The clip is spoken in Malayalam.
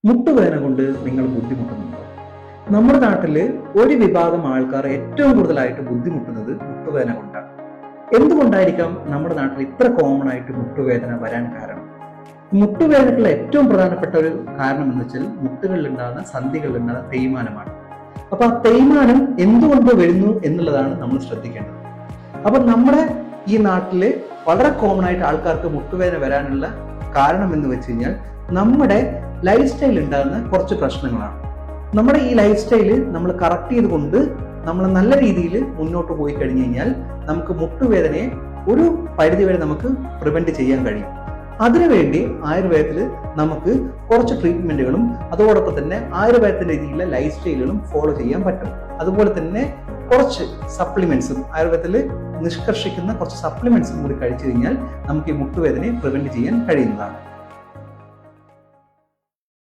മുട്ടുവേദന കൊണ്ട് നിങ്ങൾ ബുദ്ധിമുട്ടുന്നുണ്ടോ? നമ്മുടെ നാട്ടിൽ ഒരു വിഭാഗം ആൾക്കാർ ഏറ്റവും കൂടുതലായിട്ട് ബുദ്ധിമുട്ടുന്നത് മുട്ടുവേദന കൊണ്ടാണ്. എന്തുകൊണ്ടായിരിക്കാം നമ്മുടെ നാട്ടിൽ ഇത്ര കോമൺ ആയിട്ട് മുട്ടുവേദന വരാൻ കാരണം? മുട്ടുവേദനക്കുള്ള ഏറ്റവും പ്രധാനപ്പെട്ട ഒരു കാരണം എന്ന് വെച്ചാൽ മുട്ടുകളിൽ ഉണ്ടാകുന്ന സന്ധികളിൽ ഉണ്ടാകുന്ന തേയ്മാനമാണ്. അപ്പൊ ആ തേയ്മാനം എന്തുകൊണ്ട് വരുന്നു എന്നുള്ളതാണ് നമ്മൾ ശ്രദ്ധിക്കേണ്ടത്. അപ്പൊ നമ്മുടെ ഈ നാട്ടില് വളരെ കോമൺ ആയിട്ട് ആൾക്കാർക്ക് മുട്ടുവേദന വരാനുള്ള കാരണം എന്ന് വെച്ച് കഴിഞ്ഞാൽ നമ്മുടെ ലൈഫ് സ്റ്റൈലിൽ ഉണ്ടാകുന്ന കുറച്ച് പ്രശ്നങ്ങളാണ്. നമ്മുടെ ഈ ലൈഫ് സ്റ്റൈല് നമ്മൾ കറക്റ്റ് ചെയ്തുകൊണ്ട് നമ്മൾ നല്ല രീതിയിൽ മുന്നോട്ട് പോയി കഴിഞ്ഞു കഴിഞ്ഞാൽ നമുക്ക് മുട്ടുവേദനയെ ഒരു പരിധിവരെ നമുക്ക് പ്രിവെന്റ് ചെയ്യാൻ കഴിയും. അതിനുവേണ്ടി ആയുർവേദത്തിൽ നമുക്ക് കുറച്ച് ട്രീറ്റ്മെന്റുകളും അതോടൊപ്പം തന്നെ ആയുർവേദത്തിന്റെ രീതിയിലുള്ള ലൈഫ് സ്റ്റൈലുകളും ഫോളോ ചെയ്യാൻ പറ്റും. അതുപോലെ തന്നെ കുറച്ച് സപ്ലിമെന്റ്സും ആയുർവേദത്തിൽ നിഷ്കർഷിക്കുന്ന കുറച്ച് സപ്ലിമെന്റ്സും കൂടി കഴിച്ചു കഴിഞ്ഞാൽ നമുക്ക് ഈ മുട്ടുവേദനയെ പ്രിവെന്റ് ചെയ്യാൻ കഴിയുന്നതാണ്.